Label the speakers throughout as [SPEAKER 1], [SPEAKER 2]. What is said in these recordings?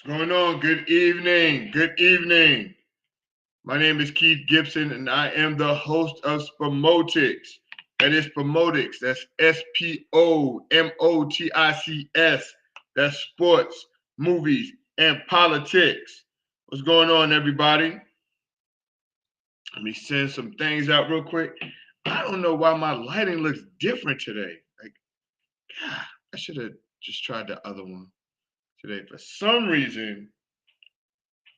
[SPEAKER 1] What's going on? Good evening. Good evening. My name is Keith Gibson, and I am the host of SPOMOTICS. That is SPOMOTICS. That's SPOMOTICS. That's sports, movies, and politics. What's going on, everybody? Let me send some things out real quick. I don't know why my lighting looks different today. God, I should have just tried the other one today. For some reason,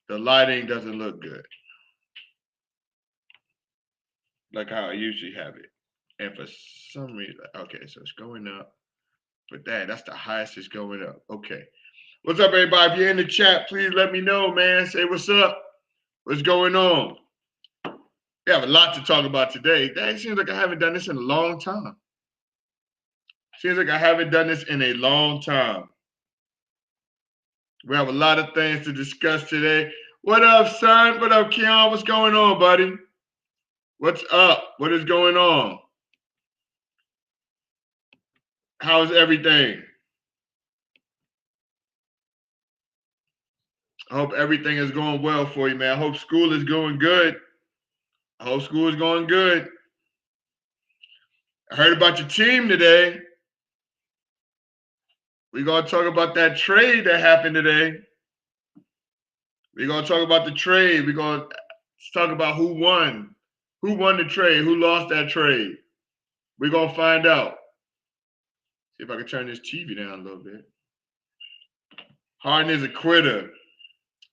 [SPEAKER 1] the lighting doesn't look good, like how I usually have it. And for some reason, okay, so it's going up. But that's the highest it's going up. Okay. What's up, everybody? If you're in the chat, please let me know, man. Say what's up. What's going on? We have a lot to talk about today. That seems like I haven't done this in a long time. Seems like I haven't done this in a long time. We have a lot of things to discuss today. What up, son? What up, Keon? What's going on, buddy? What's up? What is going on? How's everything? I hope everything is going well for you, man. I hope school is going good. I hope school is going good. I heard about your team today. We're going to talk about that trade that happened today. We're going to talk about the trade. We're going to talk about who won. Who won the trade? Who lost that trade? We're going to find out. See if I can turn this TV down a little bit. Harden is a quitter.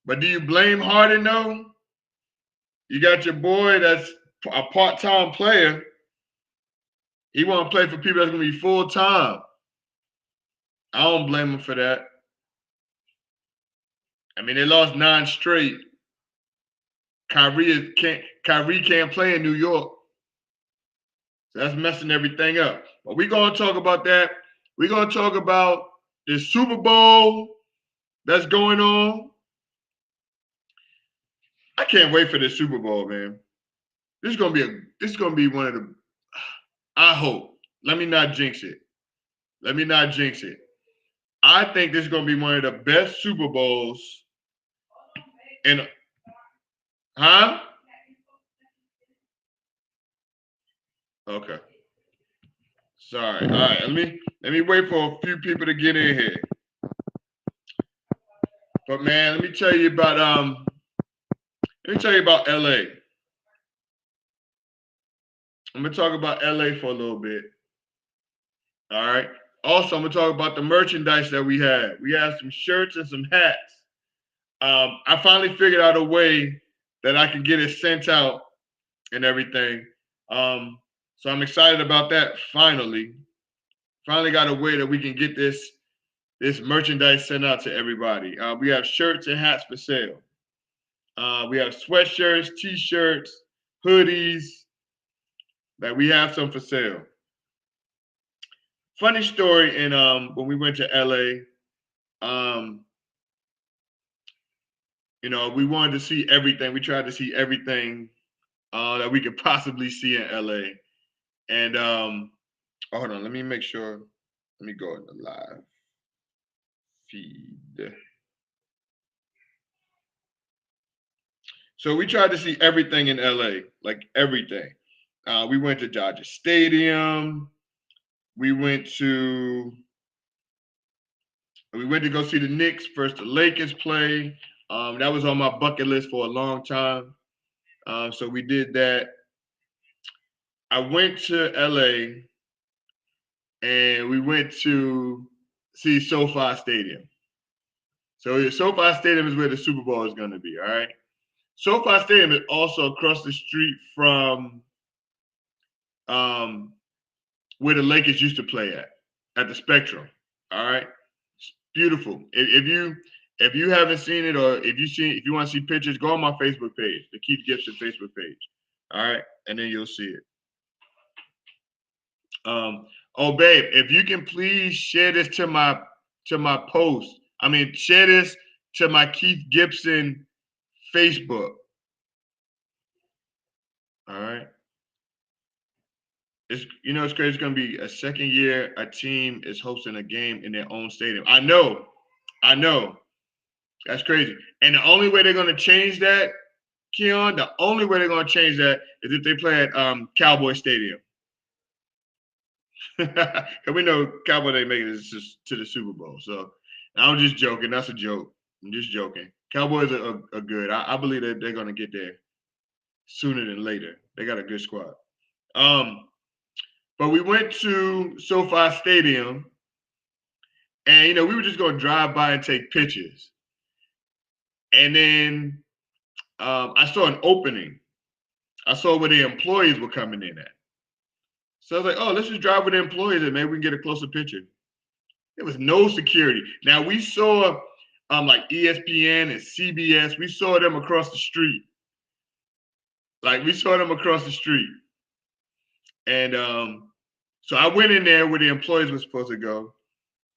[SPEAKER 1] But do you blame Harden, though? You got your boy that's a part-time player. He want to play for people that's going to be full-time. I don't blame him for that. I mean, they lost 9 straight. Kyrie can't play in New York. So that's messing everything up. But we're going to talk about that. We're going to talk about the Super Bowl that's going on. I can't wait for the Super Bowl, man. This is gonna be one of the. I hope. Let me not jinx it. I think this is gonna be one of the best Super Bowls. Huh? Okay. Sorry. All right. Let me wait for a few people to get in here. But man, let me tell you about LA. I'm gonna talk about LA for a little bit. All right. Also, I'm gonna talk about the merchandise that we had. We had some shirts and some hats. I finally figured out a way that I can get it sent out and everything. So I'm excited about that. Finally got a way that we can get this merchandise sent out to everybody. We have shirts and hats for sale. We have sweatshirts, t-shirts, hoodies. That we have some for sale. Funny story in when we went to LA. We wanted to see everything. We tried to see everything that we could possibly see in LA. And hold on, let me make sure. Let me go in the live feed. So we tried to see everything in LA, like everything. We went to Dodger Stadium. We went to go see the Knicks versus the Lakers play. That was on my bucket list for a long time. So we did that. I went to LA and we went to see SoFi Stadium. So SoFi Stadium is where the Super Bowl is going to be, all right? SoFi Stadium is also across the street from where the Lakers used to play at the Spectrum, all right? It's beautiful. If you haven't seen it, or if you want to see pictures, go on my Facebook page, the Keith Gibson Facebook page, all right? And then you'll see it. Oh, babe, if you can please share this to my post. I mean, share this to my Keith Gibson Facebook. All right. It's crazy. It's going to be a second year a team is hosting a game in their own stadium. I know. That's crazy. And the only way they're going to change that, Keon, the only way they're going to change that is if they play at Cowboy Stadium. Because we know Cowboy ain't making it to the Super Bowl. So I'm just joking. That's a joke. I'm just joking. Cowboys are good. I believe that they're going to get there sooner than later. They got a good squad. But we went to SoFi Stadium, and, we were just going to drive by and take pictures. And then I saw an opening. I saw where the employees were coming in at. So I was like, oh, let's just drive with the employees and maybe we can get a closer picture. There was no security. Now, we saw like ESPN and CBS. We saw them across the street. We saw them across the street. And so I went in there where the employees were supposed to go,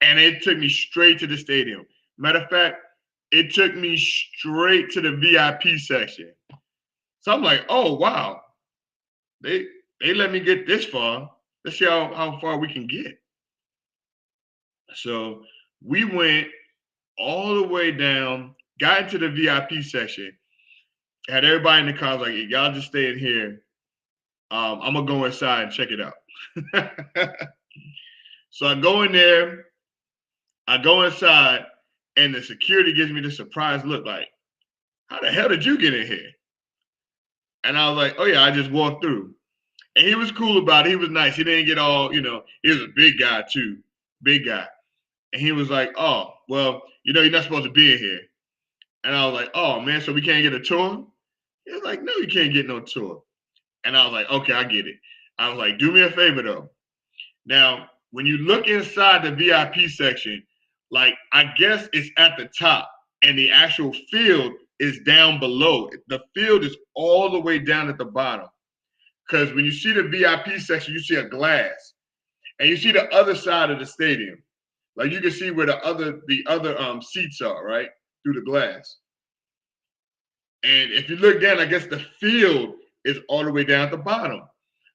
[SPEAKER 1] and it took me straight to the stadium. Matter of fact, it took me straight to the VIP section. So I'm like, oh, wow. They let me get this far. Let's see how far we can get. So we went all the way down, got into the VIP section, had everybody in the car. I was like, y'all just stay in here. I'm going to go inside and check it out. So I go in there. I go inside, and the security gives me the surprise look like, how the hell did you get in here? And I was like, oh, yeah, I just walked through. And he was cool about it. He was nice. He didn't get all, he was a big guy too, big guy. And he was like, oh, well, you're not supposed to be in here. And I was like, oh, man, so we can't get a tour? He was like, no, you can't get no tour. And I was like, okay, I get it. I was like, do me a favor, though. Now, when you look inside the VIP section, I guess it's at the top, and the actual field is down below. The field is all the way down at the bottom. Because when you see the VIP section, you see a glass, and you see the other side of the stadium. You can see where the other seats are, right, through the glass. And if you look down, I guess the field is all the way down at the bottom.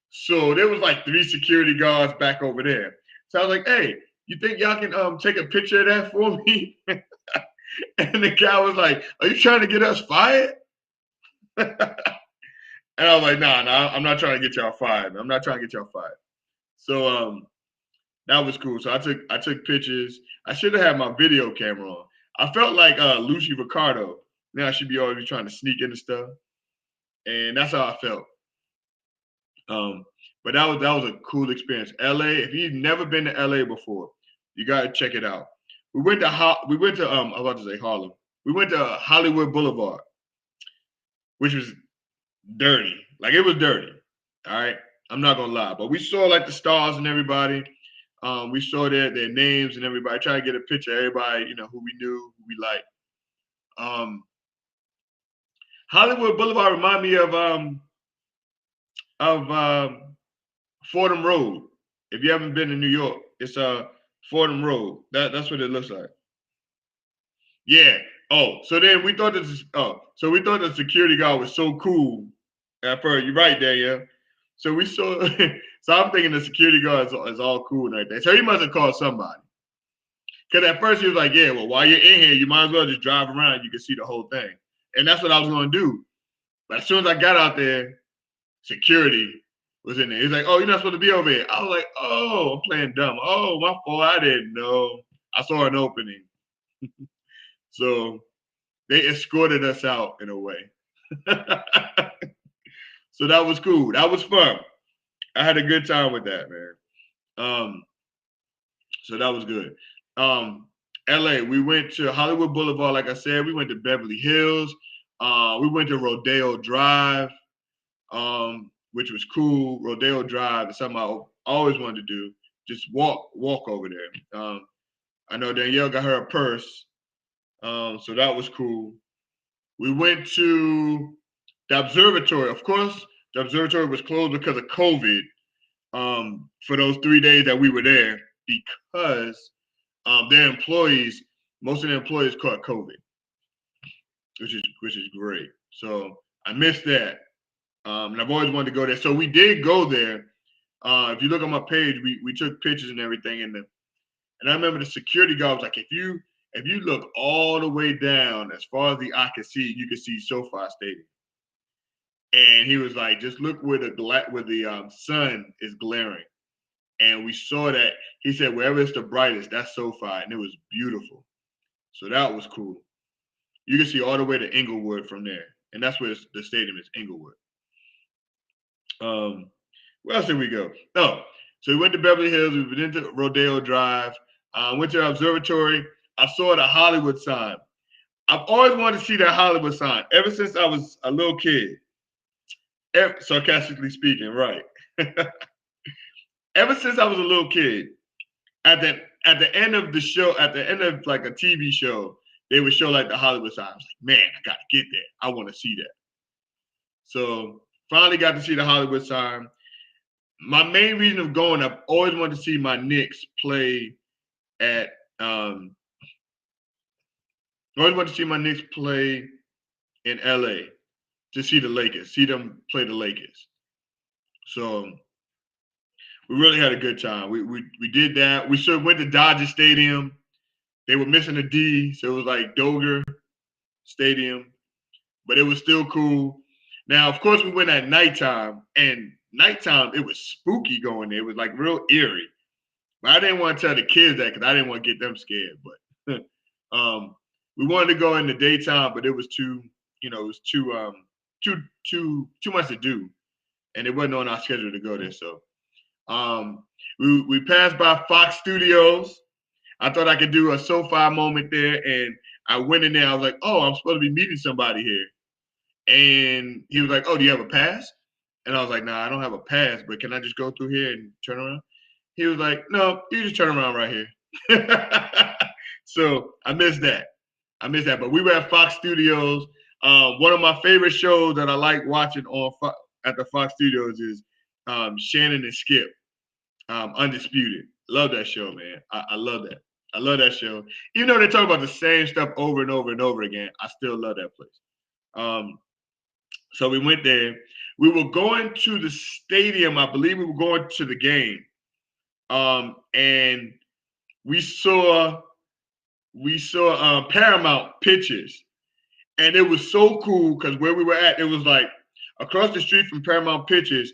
[SPEAKER 1] So there was 3 security guards back over there. So I was like, hey, you think y'all can take a picture of that for me? And the guy was like, are you trying to get us fired? And I was like, nah, I'm not trying to get y'all fired. I'm not trying to get y'all fired. So that was cool. So I took pictures. I should have had my video camera on. I felt like Lucy Ricardo. Now I should be always trying to sneak into stuff. And that's how I felt. But that was a cool experience. LA, if you've never been to LA before, you gotta check it out. We went to I was about to say Harlem. We went to Hollywood Boulevard, which was dirty. It was dirty. All right. I'm not gonna lie. But we saw the stars and everybody. We saw their names and everybody. Trying to get a picture of everybody, who we knew, who we liked. Hollywood Boulevard remind me of Fordham Road. If you haven't been to New York, it's Fordham Road. That's what it looks like. Yeah. Oh, so then we thought the security guard was so cool at first. You're right there, yeah. So we saw. So I'm thinking the security guard is all cool and everything. So he must have called somebody. Because at first he was like, yeah, well, while you're in here, you might as well just drive around. You can see the whole thing. And that's what I was going to do. But as soon as I got out there, security was in there. He's like, oh, you're not supposed to be over here. I was like, oh, I'm playing dumb. Oh, my fault. I didn't know. I saw an opening. So they escorted us out in a way. So that was cool. That was fun. I had a good time with that, man. So that was good. LA, we went to Hollywood Boulevard, like I said. We went to Beverly Hills. We went to Rodeo Drive, which was cool. Rodeo Drive is something I always wanted to do. Just walk over there. I know Danielle got her a purse, so that was cool. We went to the observatory. Of course, the observatory was closed because of COVID for those 3 days that we were there because their employees, most of the employees caught COVID, which is great. So I missed that. And I've always wanted to go there. So we did go there. If you look on my page, we took pictures and everything. And I remember the security guard was like, if if you look all the way down, as far as the eye can see, you can see SoFi Stadium. And he was like, just look where the sun is glaring. And we saw that. He said, wherever it's the brightest, that's SoFi, and it was beautiful. So that was cool. You can see all the way to Inglewood from there, and that's where the stadium is, Inglewood. Where else did we go? Oh, so we went to Beverly Hills. We went into Rodeo Drive. Went to the observatory. I saw the Hollywood sign. I've always wanted to see that Hollywood sign ever since I was a little kid. Sarcastically speaking, right? Ever since I was a little kid, at the end of the show, at the end of like a TV show, they would show like the Hollywood sign. I was like, man, I gotta get there. I want to see that. So finally got to see the Hollywood sign. My main reason of going, I've always wanted to see my Knicks play at. I always wanted to see my Knicks play in LA to see the Lakers, see them play the Lakers. So we really had a good time. We did that. We sort of went to Dodger Stadium. They were missing a D, so it was like Doger Stadium, but it was still cool. Now, of course, we went at nighttime, and nighttime, it was spooky going there. It was like real eerie. But I didn't want to tell the kids that because I didn't want to get them scared. But we wanted to go in the daytime, but it was too much to do, and it wasn't on our schedule to go there. So we passed by Fox Studios. I thought I could do a SoFi moment there, and I went in there. I was like, oh, I'm supposed to be meeting somebody here. And he was like, oh, do you have a pass? And I was like, nah, I don't have a pass, but can I just go through here and turn around? He was like, no, you just turn around right here. So I missed that. But we were at Fox Studios. One of my favorite shows that I like watching at the Fox Studios is Shannon and Skip, Undisputed. Love that show, man. I love that. I love that show. Even though they talk about the same stuff over and over and over again, I still love that place. So we went there. We were going to the stadium. I believe we were going to the game. And we saw Paramount pictures. And it was so cool because where we were at, it was like across the street from Paramount Pictures,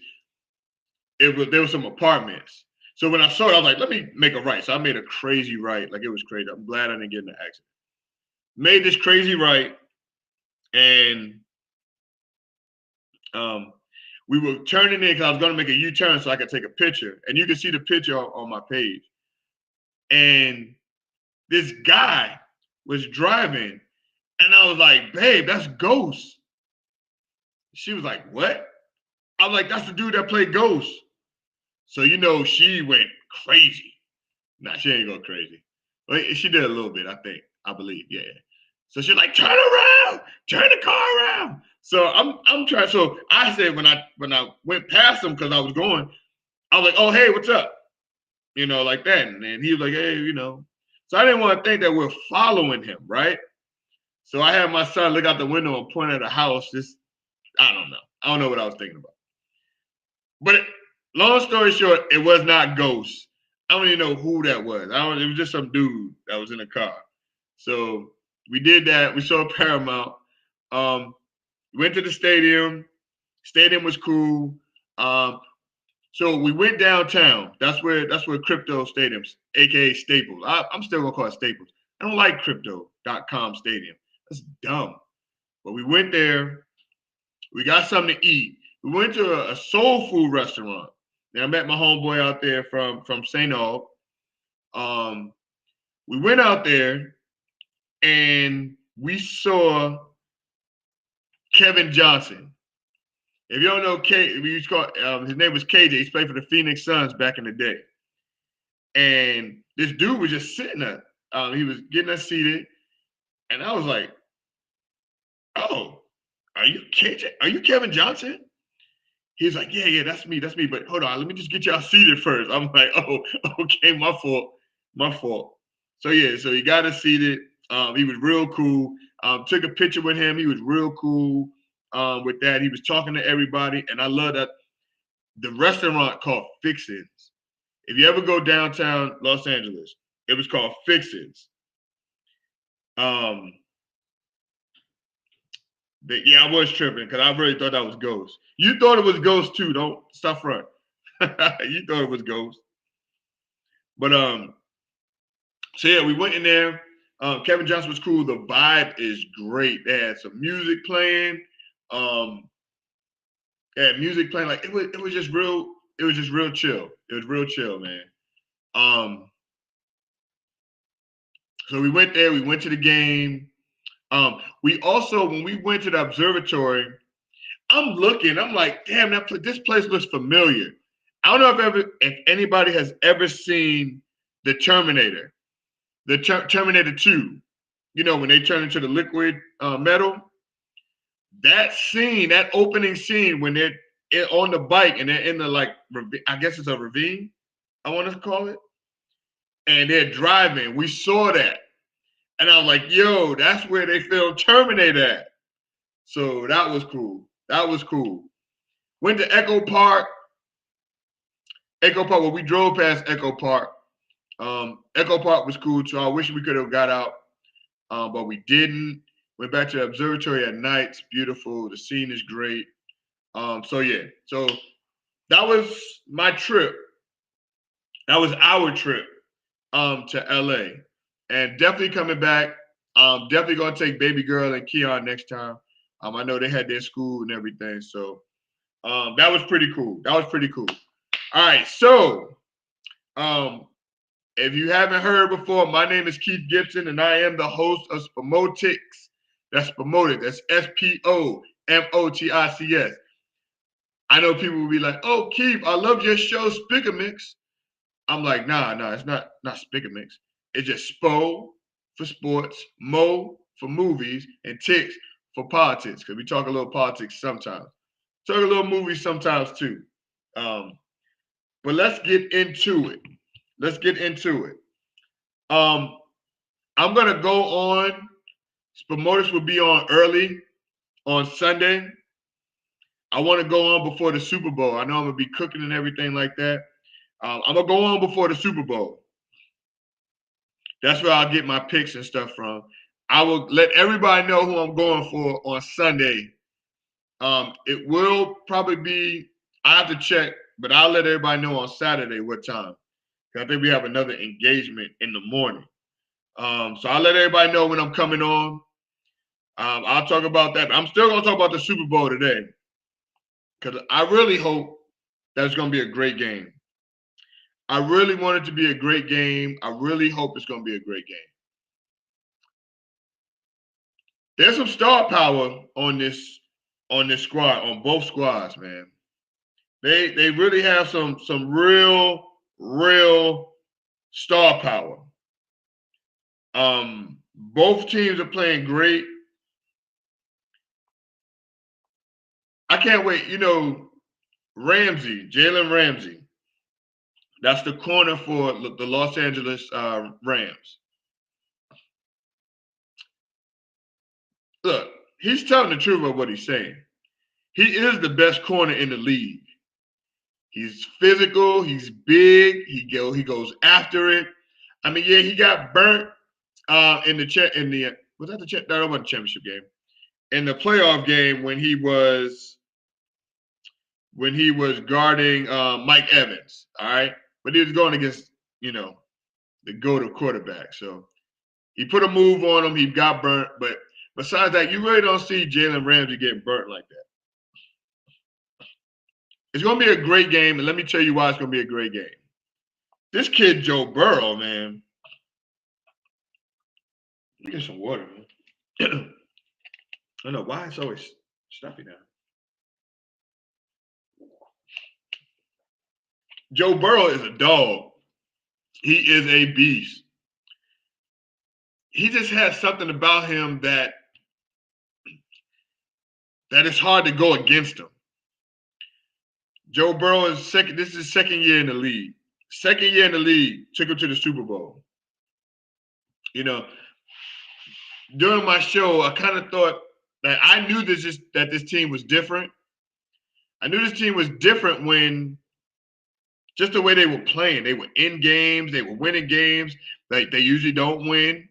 [SPEAKER 1] there were some apartments. So when I saw it, I was like, let me make a right. So I made a crazy right. Like, it was crazy. I'm glad I didn't get in an accident. Made this crazy right. And we were turning in because I was going to make a U-turn so I could take a picture. And you can see the picture on my page. And this guy was driving. And I was like, babe, that's Ghost. She was like, what? I was like, that's the dude that played Ghost. So, she went crazy. Nah, she ain't go crazy. But she did a little bit, I believe. Yeah. So she's like, turn around, turn the car around. So I'm trying. So I said when I went past him because I was going, I was like, oh, hey, what's up? Like that. And he was like, hey, So I didn't want to think that we're following him, right? So I had my son look out the window and point at a house. I don't know. I don't know what I was thinking about. But long story short, it was not Ghost. I don't even know who that was. It was just some dude that was in a car. So we did that. We saw Paramount. Went to the stadium. Stadium was cool. So we went downtown. That's where Crypto Stadium's, aka Staples. I'm still gonna call it Staples. I don't like Crypto.com Stadium. That's dumb. But we went there. We got something to eat. We went to a soul food restaurant. And I met my homeboy out there from St. Aug. We went out there and we saw Kevin Johnson. If you don't know his name was KJ. He played for the Phoenix Suns back in the day. And this dude was just sitting there. He was getting us seated. And I was like, oh, are you KJ? Are you Kevin Johnson? He's like, yeah, that's me. But hold on, let me just get y'all seated first. I'm like, oh, okay, my fault. So he got us seated. He was real cool. Took a picture with him. He was real cool with that. He was talking to everybody. And I love that the restaurant called Fixins. If you ever go downtown Los Angeles, it was called Fixins. Yeah, I was tripping because I really thought that was Ghost. You thought it was Ghost too. Don't stop front. You thought it was Ghost. But so yeah, we went in there. Kevin Johnson was cool. The vibe is great. They had some music playing. Music playing. Like it was just real. It was just real chill. It was real chill, man. So we went there. We went to the game. We also, when we went to the observatory, I'm looking. I'm like, damn, this place looks familiar. I don't know if anybody has ever seen the Terminator, Terminator 2. You know, when they turn into the liquid metal. That scene, that opening scene, when they're on the bike and they're in the I guess it's a ravine, I want to call it, and they're driving. We saw that, and I was like, "Yo, that's where they filmed Terminator at." So that was cool. That was cool. Went to Echo Park. Well, we drove past Echo Park. Echo Park was cool too. I wish we could have got out, but we didn't. Went back to the observatory at night. It's beautiful. The scene is great. So yeah. So that was my trip. That was our trip to LA. And definitely coming back. Definitely gonna take baby girl and Keon next time. I know they had their school and everything. So that was pretty cool. That was pretty cool. All right, so if you haven't heard before, my name is Keith Gibson, and I am the host of SPOMOTICS. That's SPOMOTICS. That's SPOMOTICS. I know people will be like, "Oh, Keith, I love your show, Spigamix." I'm like, nah, it's not Spigamix. It's just SPO for sports, Mo for movies, and Ticks for politics. Because we talk a little politics sometimes. Talk a little movies sometimes too. But let's get into it. I'm gonna go on. SPOMOTICS will be on early on Sunday. I want to go on before the Super Bowl. I know I'm gonna be cooking and everything like that. I'm gonna go on before the Super Bowl. That's where I'll get my picks and stuff from. I will let everybody know who I'm going for on Sunday. It will probably be, I have to check, but I'll let everybody know on Saturday what time. I think we have another engagement in the morning. So I'll let everybody know when I'm coming on. I'll talk about that. I'm still going to talk about the Super Bowl today because I really hope that it's going to be a great game. I really want it to be a great game. I really hope it's going to be a great game. There's some star power on this squad, on both squads, man. They really have some real star power. Both teams are playing great. I can't wait. You know, Jalen Ramsey. That's the corner for the Los Angeles Rams. Look, he's telling the truth of what he's saying. He is the best corner in the league. He's physical. He's big. He goes after it. I mean, yeah, he got burnt in the was that the no, that wasn't the championship game. In the playoff game when he was guarding Mike Evans. All right, but he was going against the go-to quarterback. So he put a move on him. He got burnt, but besides that, you really don't see Jalen Ramsey getting burnt like that. It's going to be a great game, and let me tell you why it's going to be a great game. This kid, Joe Burrow, man. Let me get some water, man. I don't know why it's always stuffy now. Joe Burrow is a dog. He is a beast. He just has something about him that it's hard to go against him. Joe Burrow is second. This is his second year in the league. Second year in the league, took him to the Super Bowl. You know, during my show, I kind of thought that I knew that this team was different. I knew this team was different when just the way they were playing. They were in games. They were winning games. They usually don't win.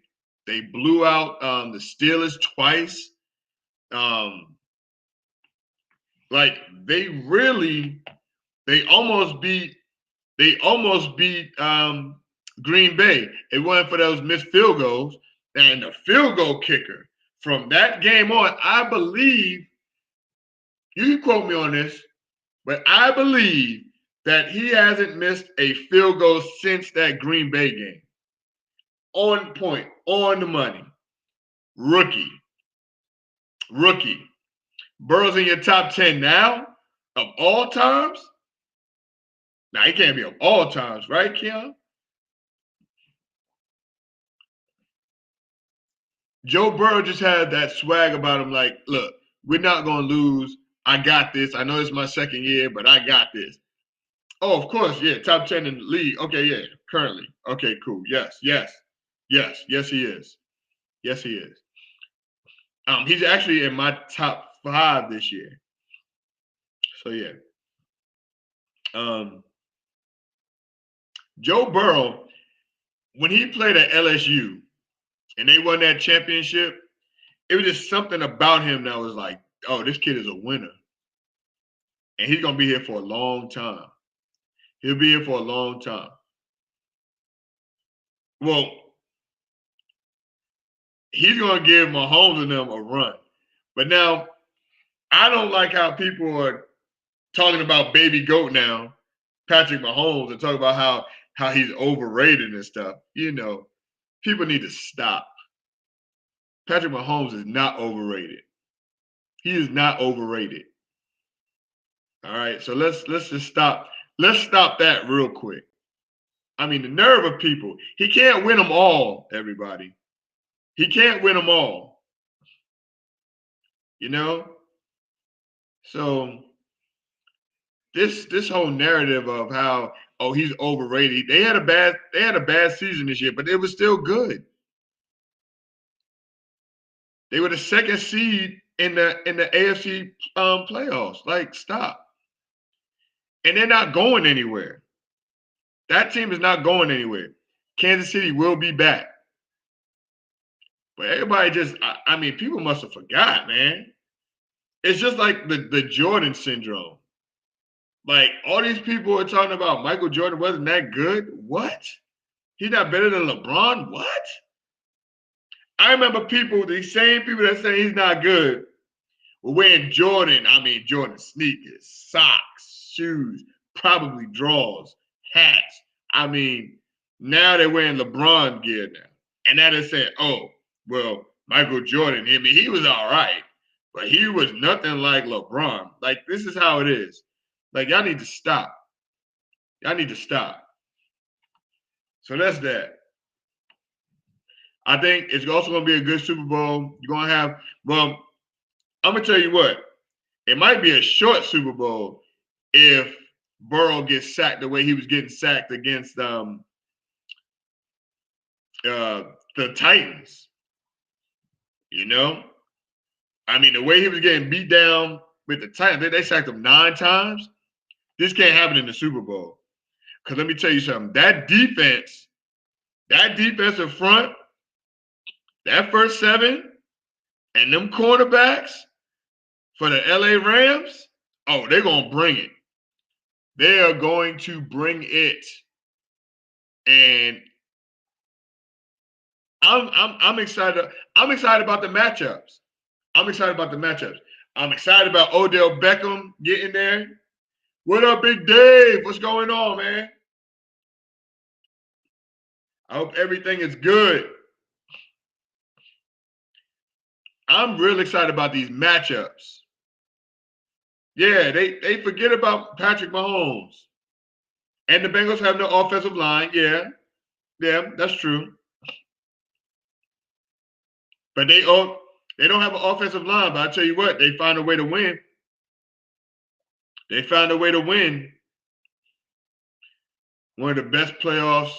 [SPEAKER 1] They blew out the Steelers twice. Like they almost beat Green Bay. It wasn't for those missed field goals and the field goal kicker from that game on. I believe, you can quote me on this, but I believe that he hasn't missed a field goal since that Green Bay game. On point, on the money. Rookie. Burrow's in your top 10 now of all times? Now, he can't be of all times, right, Keon? Joe Burrow just had that swag about him like, look, we're not going to lose. I got this. I know it's my second year, but I got this. Oh, of course, yeah, top 10 in the league. Okay, yeah, currently. Okay, cool. Yes, he is. Yes, he is. He's actually in my top 5 this year. So, yeah. Joe Burrow, when he played at LSU and they won that championship, it was just something about him that was like, oh, this kid is a winner. And he's going to be here for a long time. He'll be here for a long time. Well, he's going to give Mahomes and them a run. But now, I don't like how people are talking about baby GOAT now, Patrick Mahomes, and talk about how he's overrated and stuff. You know, people need to stop. Patrick Mahomes is not overrated. He is not overrated. All right, so let's just stop. Let's stop that real quick. I mean, the nerve of people. He can't win them all, everybody. He can't win them all. You know? So this whole narrative of how, oh, he's overrated. They had a bad season this year, but it was still good. They were the second seed in the AFC playoffs. Like, stop. And they're not going anywhere. That team is not going anywhere. Kansas City will be back. But everybody just, I mean, people must have forgot, man. It's just like the Jordan syndrome. Like, all these people are talking about Michael Jordan wasn't that good. What? He's not better than LeBron? What? I remember these same people that say he's not good, were wearing Jordan sneakers, socks, shoes, probably drawers, hats. I mean, now they're wearing LeBron gear now. And now they're saying, oh, well, Michael Jordan, he was all right, but he was nothing like LeBron. Like, this is how it is. Like, y'all need to stop. Y'all need to stop. So that's that. I think it's also going to be a good Super Bowl. You're going to have, well, I'm going to tell you what. It might be a short Super Bowl if Burrow gets sacked the way he was getting sacked against the Titans. You know? I mean, the way he was getting beat down with the Titans, they sacked him 9 times. This can't happen in the Super Bowl. Because let me tell you something. That defensive front, that first 7, and them cornerbacks for the LA Rams, oh, they're going to bring it. They are going to bring it. And I'm excited. I'm excited about the matchups. I'm excited about Odell Beckham getting there. What up, Big Dave? What's going on, man? I hope everything is good. I'm really excited about these matchups. Yeah, they forget about Patrick Mahomes. And the Bengals have no offensive line. Yeah, that's true. But they don't have an offensive line. But I tell you what, they find a way to win. They found a way to win. One of the best playoffs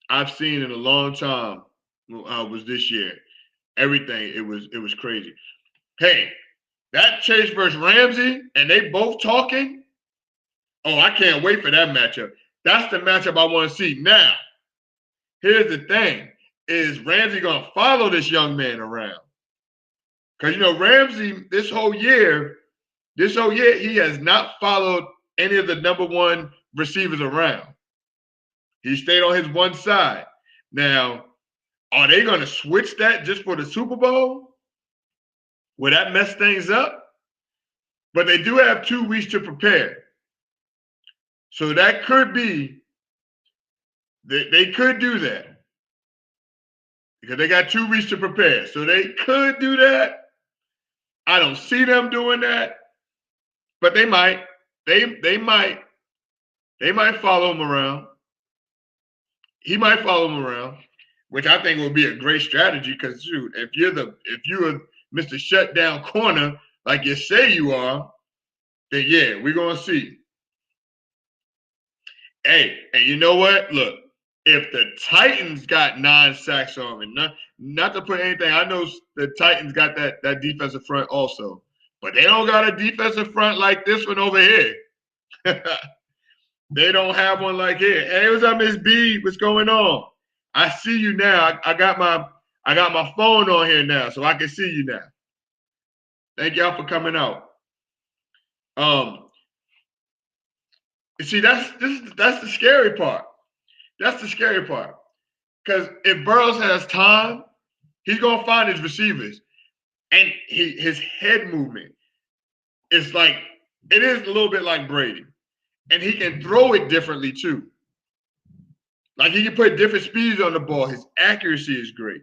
[SPEAKER 1] I've seen in a long time was this year. Everything, it was crazy. Hey, that Chase versus Ramsey, and they both talking. Oh, I can't wait for that matchup. That's the matchup I want to see. Now, here's the thing. is Ramsey going to follow this young man around? Because, Ramsey, this whole year, he has not followed any of the number one receivers around. He stayed on his one side. Now, are they going to switch that just for the Super Bowl? Will that mess things up? But they do have 2 weeks to prepare. So that could be, they could do that. Because they got 2 weeks to prepare. So they could do that. I don't see them doing that. But they might. They might follow him around. He might follow him around, which I think would be a great strategy. Because shoot, if you're Mr. Shutdown corner like you say you are, then yeah, we're gonna see. Hey, and you know what? Look, if the Titans got 9 sacks on him, not to put anything, I know the Titans got that defensive front also, but they don't got a defensive front like this one over here. They don't have one like here. Hey, what's up, Miss B? What's going on? I see you now. I got my phone on here now, so I can see you now. Thank y'all for coming out. You see, that's the scary part. That's the scary part. Because if Burrows has time, he's gonna find his receivers, and his head movement is like, it is a little bit like Brady, and he can throw it differently too. Like he can put different speeds on the ball. His accuracy is great.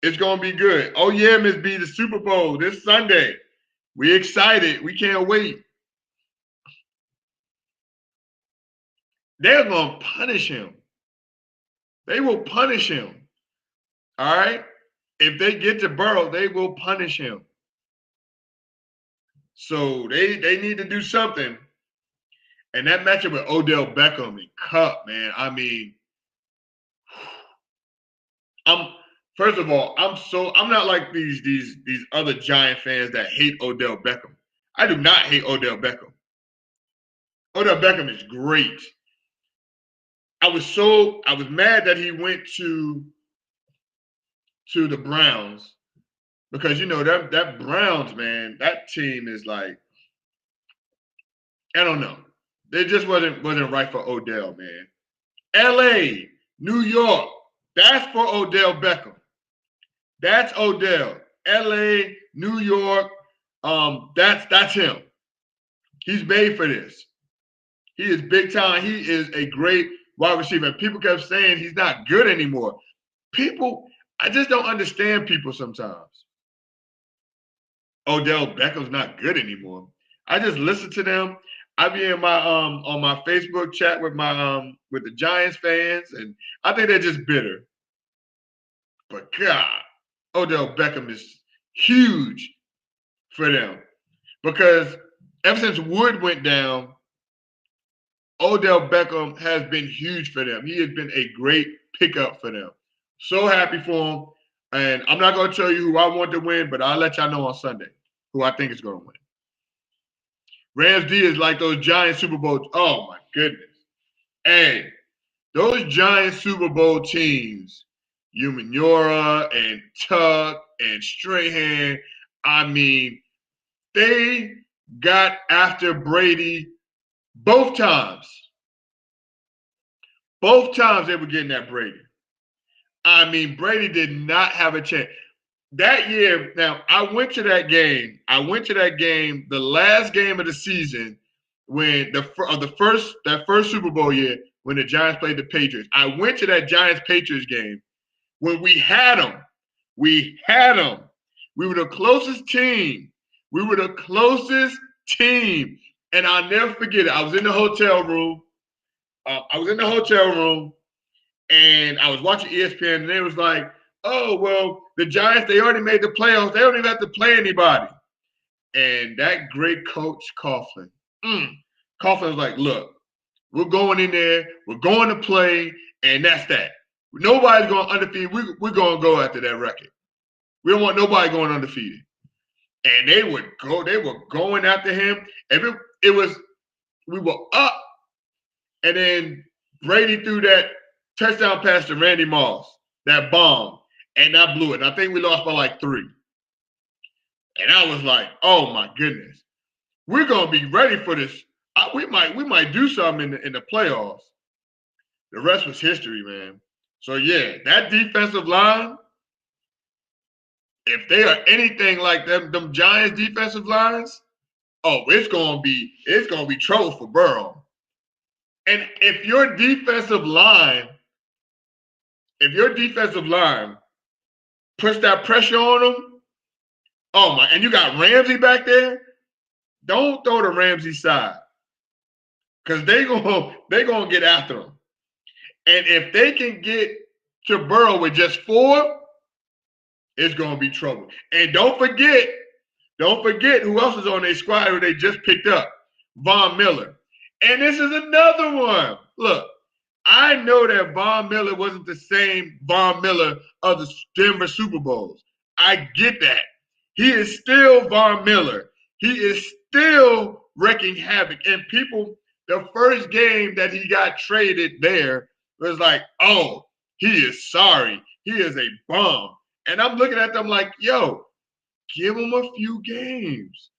[SPEAKER 1] It's gonna be good. Oh yeah, Miss B, the Super Bowl this Sunday. We excited. We can't wait. They're gonna punish him. They will punish him. All right. If they get to Burrow, they will punish him. So they need to do something. And that matchup with Odell Beckham and Cup, man. I mean, first of all, I'm not like these other Giant fans that hate Odell Beckham. I do not hate Odell Beckham. Odell Beckham is great. I was mad that he went to the Browns, because that Browns, man, that team is like, I don't know. They just wasn't right for Odell, man. LA, New York, that's for Odell Beckham. That's Odell. LA, New York, that's him. He's made for this. He is big time. He is a great wide receiver. People kept saying he's not good anymore. I just don't understand people sometimes. Odell Beckham's not good anymore. I just listen to them. I be in my on my Facebook chat with my with the Giants fans, and I think they're just bitter. But God, Odell Beckham is huge for them, because ever since Wood went down, Odell Beckham has been huge for them. He has been a great pickup for them. So happy for him. And I'm not going to tell you who I want to win, but I'll let y'all know on Sunday who I think is going to win. Rams D is like those Giant Super Bowl. Oh, my goodness. Hey, those Giant Super Bowl teams, Umanura and Tuck and Strahan, I mean, they got after Brady both times. Both times they were getting at Brady. I mean, Brady did not have a chance. That year, now, I went to that game, the last game of the season, when that first Super Bowl year, when the Giants played the Patriots. I went to that Giants-Patriots game when we had them. We had them. We were the closest team. And I'll never forget it. I was in the hotel room. And I was watching ESPN, and they was like, oh, well, the Giants, they already made the playoffs. They don't even have to play anybody. And that great coach, Coughlin was like, look, we're going in there. We're going to play, and that's that. Nobody's going undefeated. We're going to go after that record. We don't want nobody going undefeated. And they were going after him. We were up, and then Brady threw that touchdown pass to Randy Moss. that bomb, and I blew it. And I think we lost by like 3. And I was like, oh my goodness, we're gonna be ready for this. We might do something in the playoffs. The rest was history, man. So yeah, that defensive line, if they are anything like them Giants defensive lines, oh, it's gonna be trouble for Burrow. And if your defensive line puts that pressure on them, oh my, and you got Ramsey back there, don't throw the Ramsey side. Because they're gonna get after them. And if they can get to Burrow with just 4, it's gonna be trouble. And don't forget who else is on their squad who they just picked up. Von Miller. And this is another one. Look, I know that Von Miller wasn't the same Von Miller of the Denver Super Bowls. I get that. He is still Von Miller. He is still wreaking havoc. And people, the first game that he got traded there was like, oh, he is sorry. He is a bum. And I'm looking at them like, yo, give him a few games.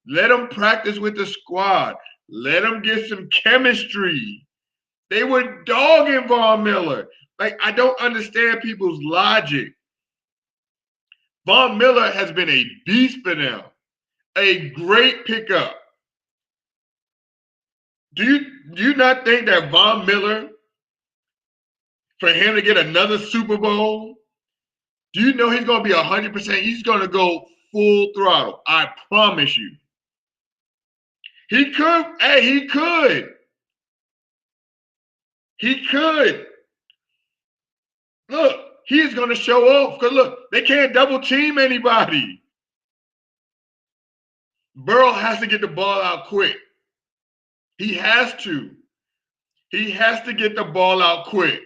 [SPEAKER 1] Let him practice with the squad. Let him get some chemistry. They were dogging Von Miller. Like, I don't understand people's logic. Von Miller has been a beast for them. A great pickup. Do you not think that Von Miller, for him to get another Super Bowl, do you know he's going to be 100%? He's going to go full throttle. I promise you. He could. Hey, he could. He could. Look, he is going to show off. Because look, they can't double team anybody. Burrow has to get the ball out quick. He has to. He has to get the ball out quick.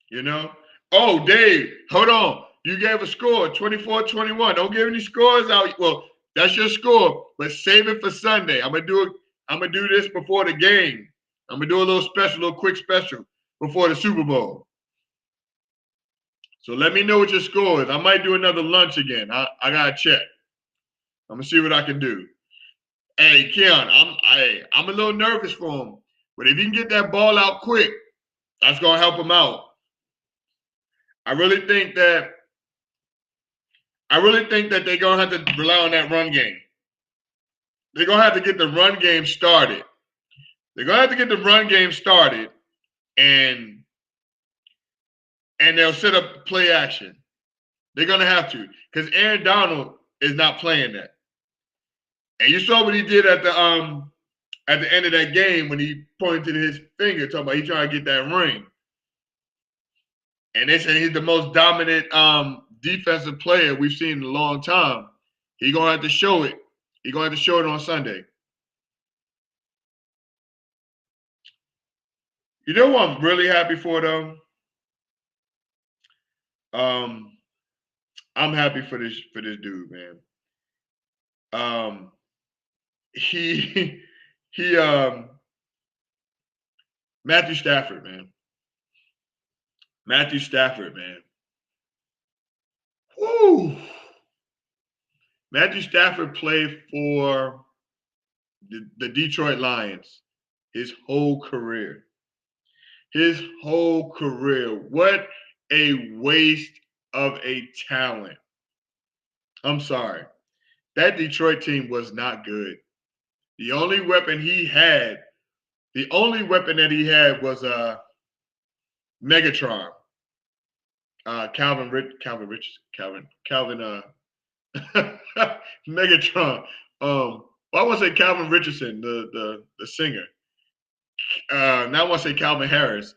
[SPEAKER 1] You know? Oh, Dave, hold on. You gave a score, 24-21. Don't give any scores out. Well, that's your score, but save it for Sunday. I'm gonna do this before the game. I'm gonna do a little quick special before the Super Bowl. So let me know what your score is. I might do another lunch again. I gotta check. I'm gonna see what I can do. Hey, Keon, I'm a little nervous for him, but if he can get that ball out quick, that's gonna help him out. I really think that they're gonna have to rely on that run game. They're gonna have to get the run game started. And they'll set up play action. They're gonna have to, because Aaron Donald is not playing that. And you saw what he did at the end of that game when he pointed his finger, talking about he trying to get that ring. And they said he's the most dominant defensive player we've seen in a long time. He's gonna have to show it. He's gonna have to show it on Sunday. You know what I'm really happy for though? I'm happy for this dude, man. He Matthew Stafford, man. Woo! Matthew Stafford played for the Detroit Lions his whole career. What a waste of a talent. I'm sorry. That Detroit team was not good. The only weapon that he had was Megatron. Calvin Megatron. I want to say Calvin Richardson, the singer. Now I want to say Calvin Harris.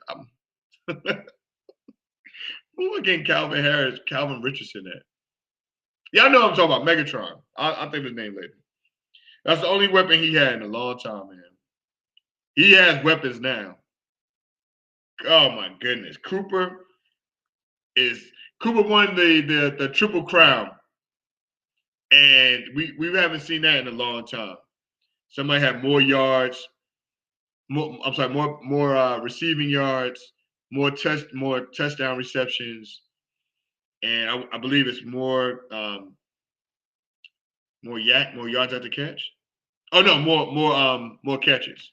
[SPEAKER 1] Who am I getting Calvin Richardson at? Y'all know I'm talking about Megatron. I'll think of his name later. That's the only weapon he had in a long time, man. He has weapons now. Oh my goodness. Cooper won the Triple Crown. And we haven't seen that in a long time. Somebody had more yards, more receiving yards, more touchdown receptions, and I believe it's more yards after catch. Oh no, more catches.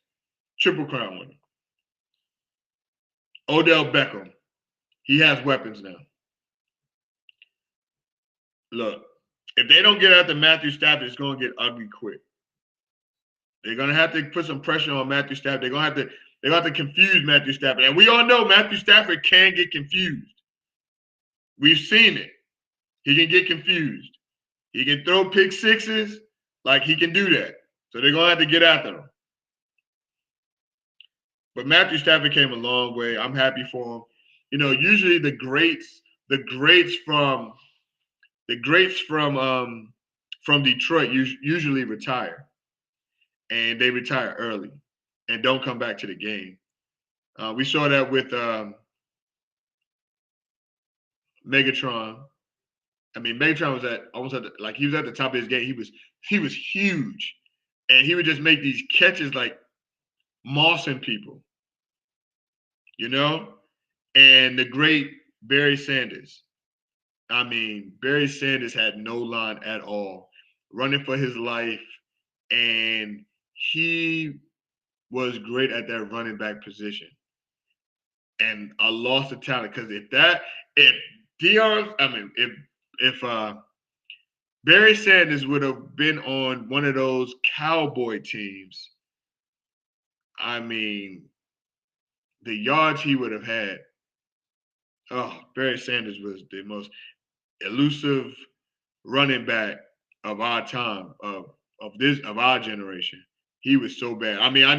[SPEAKER 1] Triple crown winner. Odell Beckham. He has weapons now. Look, if they don't get after Matthew Stafford, it's going to get ugly quick. They're going to have to put some pressure on Matthew Stafford. They're going to have to confuse Matthew Stafford. And we all know Matthew Stafford can get confused. We've seen it. He can get confused. He can throw pick sixes. Like, he can do that. So they're going to have to get after him. But Matthew Stafford came a long way. I'm happy for him. You know, usually the greats from Detroit usually retire, and they retire early and don't come back to the game. We saw that with Megatron. I mean, Megatron was he was at the top of his game. He was huge, and he would just make these catches like mossing people, you know. And the great Barry Sanders. I mean, Barry Sanders had no line at all, running for his life, and he was great at that running back position. And I lost the talent because if Barry Sanders would have been on one of those cowboy teams, I mean, the yards he would have had. Oh, Barry Sanders was the most elusive running back of our time, of our generation. He was so bad. I mean, I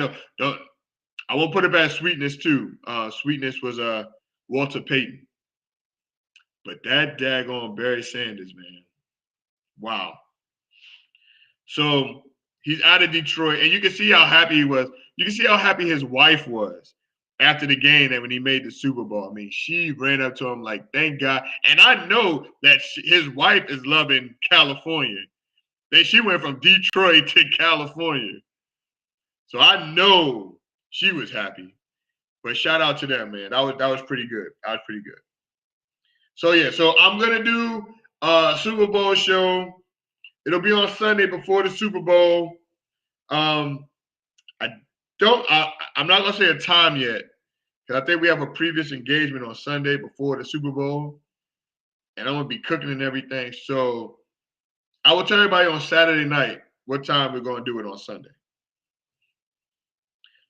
[SPEAKER 1] won't put it past Sweetness too. Sweetness was Walter Payton. But that daggone Barry Sanders, man. Wow. So he's out of Detroit, and you can see how happy he was. You can see how happy his wife was after the game and when he made the Super Bowl. I mean, she ran up to him like, thank God. And I know that his wife is loving California. She went from Detroit to California. So I know she was happy. But shout out to them, man. That was pretty good. That was pretty good. So, yeah. So I'm going to do a Super Bowl show. It'll be on Sunday before the Super Bowl. I'm not going to say a time yet. I think we have a previous engagement on Sunday before the Super Bowl, and I'm going to be cooking and everything. So I will tell everybody on Saturday night what time we're going to do it on Sunday.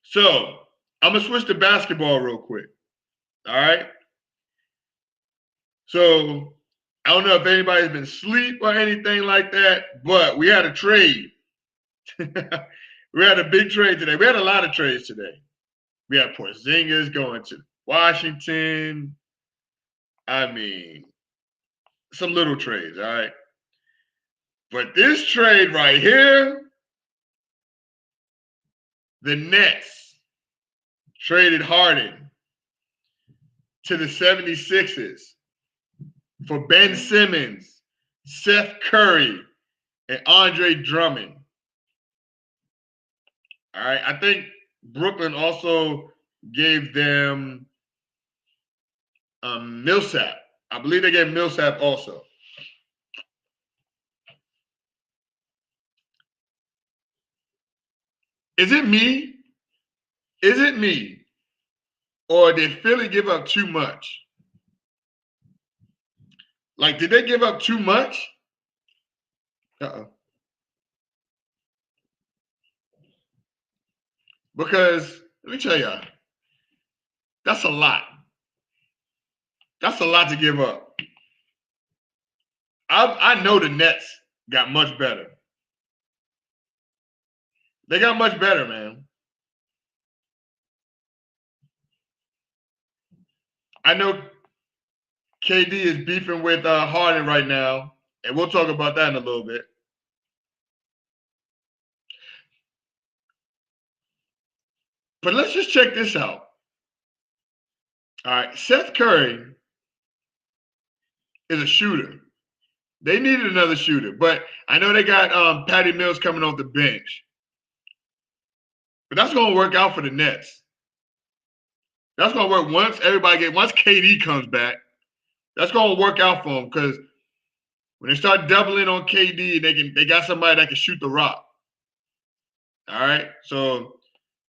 [SPEAKER 1] So I'm going to switch to basketball real quick. All right? So I don't know if anybody's been asleep or anything like that, but we had a trade. We had a big trade today. We had a lot of trades today. We had Porzingis going to Washington. I mean, some little trades, all right? But this trade right here, the Nets traded Harden to the 76ers for Ben Simmons, Seth Curry, and Andre Drummond. All right, I think Brooklyn also gave them Millsap. I believe they gave Millsap also. Is it me? Or did Philly give up too much? Like, did they give up too much? Because, let me tell y'all, that's a lot. That's a lot to give up. I know the Nets got much better. They got much better, man. I know KD is beefing with Harden right now, and we'll talk about that in a little bit. But let's just check this out. All right, Seth Curry is a shooter. They needed another shooter, but I know they got Patty Mills coming off the bench. But that's going to work out for the Nets. That's gonna work once KD comes back. That's gonna work out for them because when they start doubling on KD, they got somebody that can shoot the rock. All right, so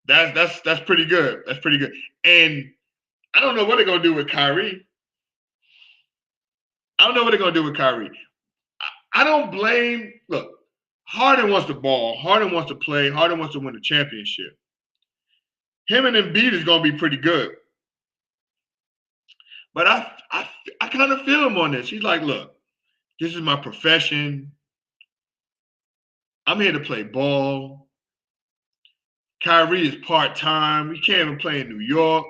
[SPEAKER 1] that's pretty good. That's pretty good. And I don't know what they're gonna do with Kyrie. I don't blame. Look, Harden wants the ball. Harden wants to play. Harden wants to win the championship. Him and Embiid is gonna be pretty good. But I kind of feel him on this. He's like, look, this is my profession. I'm here to play ball. Kyrie is part-time. He can't even play in New York.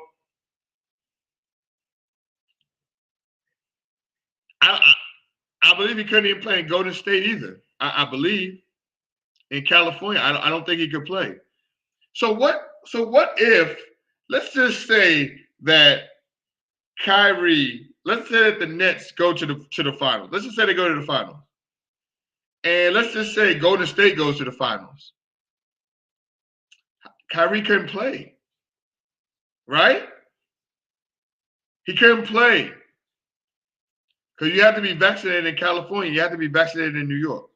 [SPEAKER 1] I believe he couldn't even play in Golden State either. I believe in California. I don't think he could play. So what if, let's just say that Kyrie, let's say that the Nets go to the finals. Let's just say they go to the finals. And let's just say Golden State goes to the finals. Kyrie couldn't play. Right? He couldn't play. Because you have to be vaccinated in California. You have to be vaccinated in New York.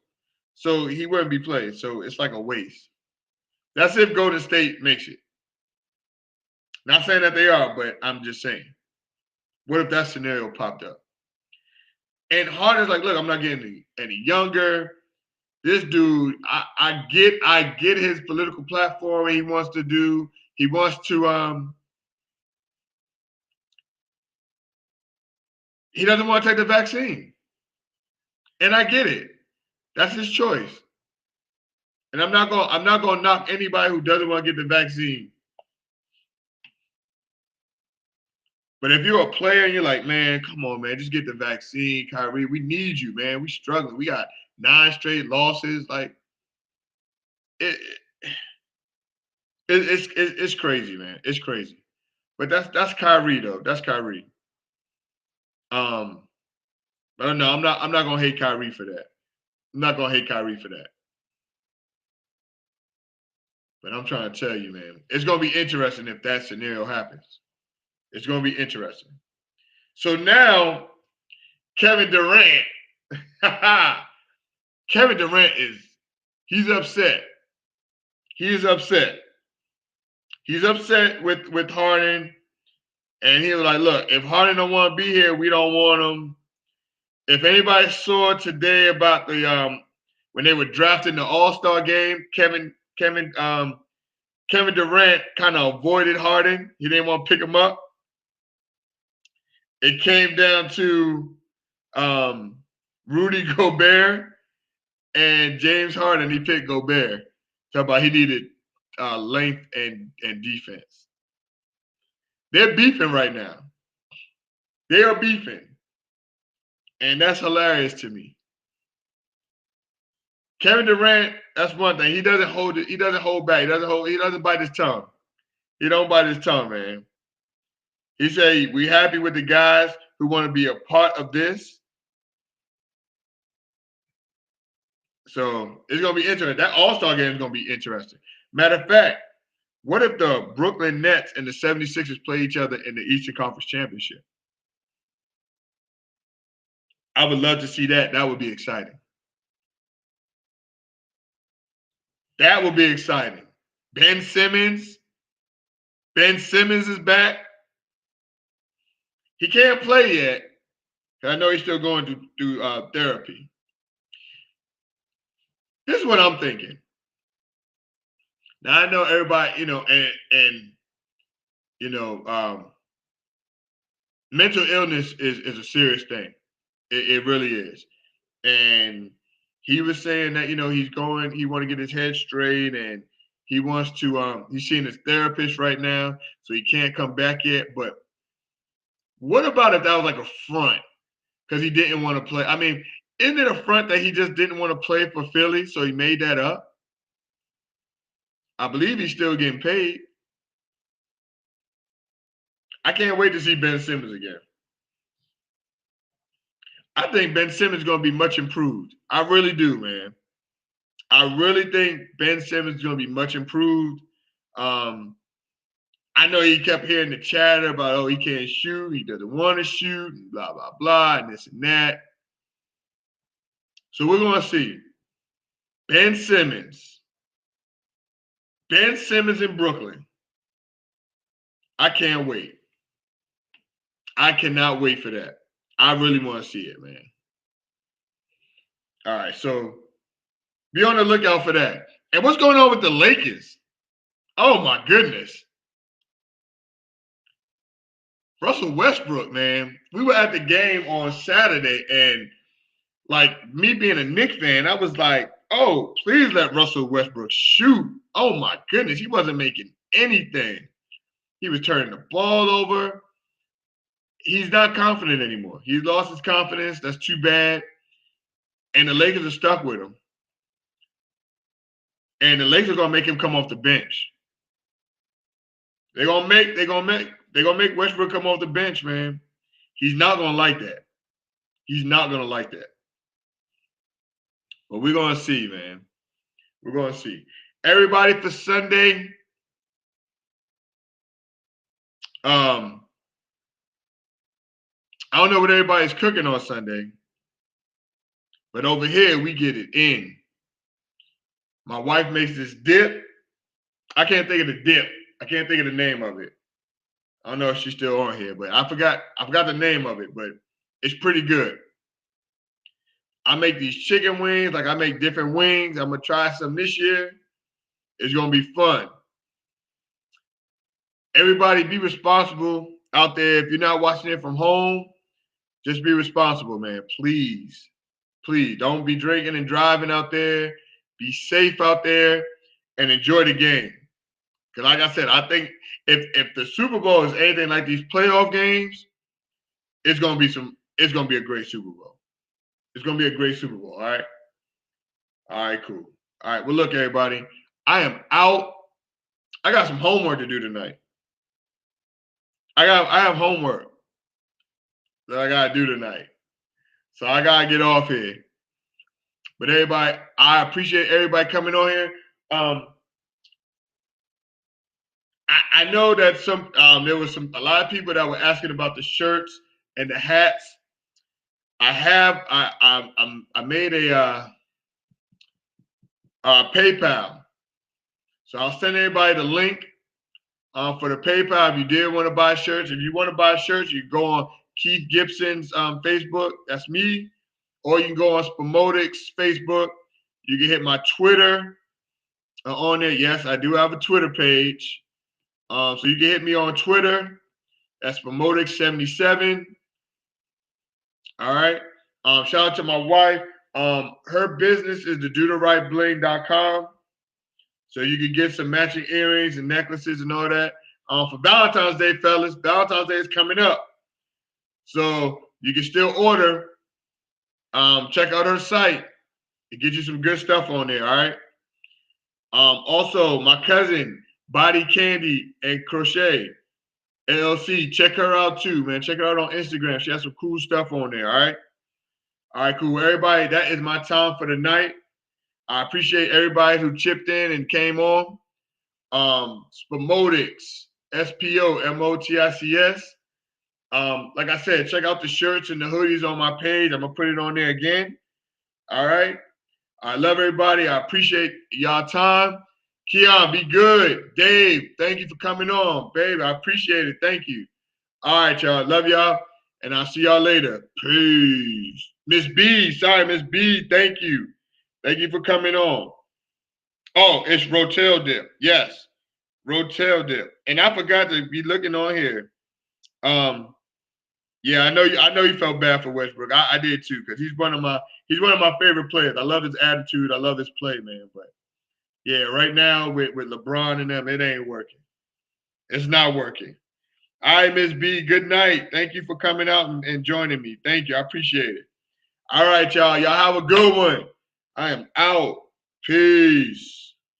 [SPEAKER 1] So he wouldn't be playing. So it's like a waste. That's if Golden State makes it. Not saying that they are, but I'm just saying. What if that scenario popped up? And Harden's like, look, I'm not getting any younger. This dude, I get his political platform he wants to do. He wants to he doesn't want to take the vaccine. And I get it. That's his choice. And I'm not gonna knock anybody who doesn't want to get the vaccine. But if you're a player and you're like, man, come on, man, just get the vaccine, Kyrie. We need you, man. We struggling. We got 9 straight losses. Like, it's crazy, man. It's crazy. But that's Kyrie though. That's Kyrie. But no, I'm not gonna hate Kyrie for that. I'm not gonna hate Kyrie for that. But I'm trying to tell you, man, it's gonna be interesting if that scenario happens. It's going to be interesting. So now, Kevin Durant. Kevin Durant he's upset. He's upset. He's upset with Harden. And he was like, look, if Harden don't want to be here, we don't want him. If anybody saw today about the when they were drafting the All-Star game, Kevin Durant kind of avoided Harden. He didn't want to pick him up. It came down to Rudy Gobert and James Harden. He picked Gobert. Talk about he needed length and defense. They're beefing right now. They are beefing. And that's hilarious to me. Kevin Durant, that's one thing. He doesn't hold it. He doesn't hold back. He doesn't bite his tongue. He don't bite his tongue, man. He said, we happy with the guys who want to be a part of this. So it's going to be interesting. That All-Star game is going to be interesting. Matter of fact, what if the Brooklyn Nets and the 76ers play each other in the Eastern Conference Championship? I would love to see that. That would be exciting. That would be exciting. Ben Simmons is back. He can't play yet. I know he's still going through therapy. This is what I'm thinking. Now I know everybody, mental illness is a serious thing. It really is. And he was saying that, he want to get his head straight and he wants to, he's seeing his therapist right now, so he can't come back yet. But what about if that was like a front because he didn't want to play? I mean, isn't it a front that he just didn't want to play for Philly, so he made that up? I believe he's still getting paid. I can't wait to see Ben Simmons again. I think Ben Simmons is going to be much improved. I really do, man. I really think Ben Simmons is going to be much improved. I know he kept hearing the chatter about, oh, he can't shoot, he doesn't want to shoot, and blah, blah, blah, and this and that. So we're going to see Ben Simmons. Ben Simmons in Brooklyn. I can't wait. I cannot wait for that. I really want to see it, man. All right, so be on the lookout for that. And what's going on with the Lakers? Oh, my goodness. Russell Westbrook, man. We were at the game on Saturday, and like me being a Knicks fan, I was like, oh, please let Russell Westbrook shoot. Oh, my goodness. He wasn't making anything. He was turning the ball over. He's not confident anymore. He's lost his confidence. That's too bad. And the Lakers are stuck with him. And the Lakers are gonna make him come off the bench. They're gonna make Westbrook come off the bench, man. He's not gonna like that. He's not gonna like that. But we're gonna see, man. We're gonna see. Everybody for Sunday. I don't know what everybody's cooking on Sunday, but over here we get it in. My wife makes this dip. I can't think of the dip. I can't think of the name of it. I don't know if she's still on here, but I forgot the name of it, but it's pretty good. I make these chicken wings, like I make different wings. I'm gonna try some this year. It's gonna be fun. Everybody be responsible out there. If you're not watching it from home, just be responsible, man. Please. Please don't be drinking and driving out there. Be safe out there and enjoy the game. Because like I said, I think if the Super Bowl is anything like these playoff games, it's gonna be a great Super Bowl. It's gonna be a great Super Bowl. All right. All right, cool. All right. Well, look, everybody. I am out. I got some homework to do tonight. I have homework that I gotta do tonight. So I gotta get off here. But everybody, I appreciate everybody coming on here. I know that there was a lot of people that were asking about the shirts and the hats. I made a PayPal, so I'll send everybody the link for the PayPal. If you did want to buy shirts, if you want to buy shirts, you can go on Keith Gibson's Facebook. That's me. Or you can go on SPOMOTICS Facebook. You can hit my Twitter on there. Yes, I do have a Twitter page. So you can hit me on Twitter. That's SPOMOTICS77. All right. Shout out to my wife. Her business is the DoTheRightBling.com. So you can get some matching earrings and necklaces and all that. For Valentine's Day, fellas. Valentine's Day is coming up. So you can still order. Check out her site. It gets you some good stuff on there, all right? Also, my cousin, Body Candy and Crochet, LLC. Check her out too, man. Check her out on Instagram. She has some cool stuff on there, all right? All right, cool. Everybody, that is my time for the night. I appreciate everybody who chipped in and came on. SPOMOTICS, SPOMOTICS. Like I said, check out the shirts and the hoodies on my page. I'm going to put it on there again. All right. I love everybody. I appreciate y'all time. Keon, be good. Dave, thank you for coming on. Babe, I appreciate it. Thank you. All right, y'all. Love y'all. And I'll see y'all later. Peace. Miss B. Sorry, Miss B. Thank you. Thank you for coming on. Oh, it's Rotel Dip. Yes. Rotel Dip. And I forgot to be looking on here. Yeah, I know you felt bad for Westbrook. I did too, because he's one of my favorite players. I love his attitude. I love his play, man. But yeah, right now with LeBron and them, it ain't working. It's not working. All right, Miss B, good night. Thank you for coming out and joining me. Thank you. I appreciate it. All right, y'all. Y'all have a good one. I am out. Peace.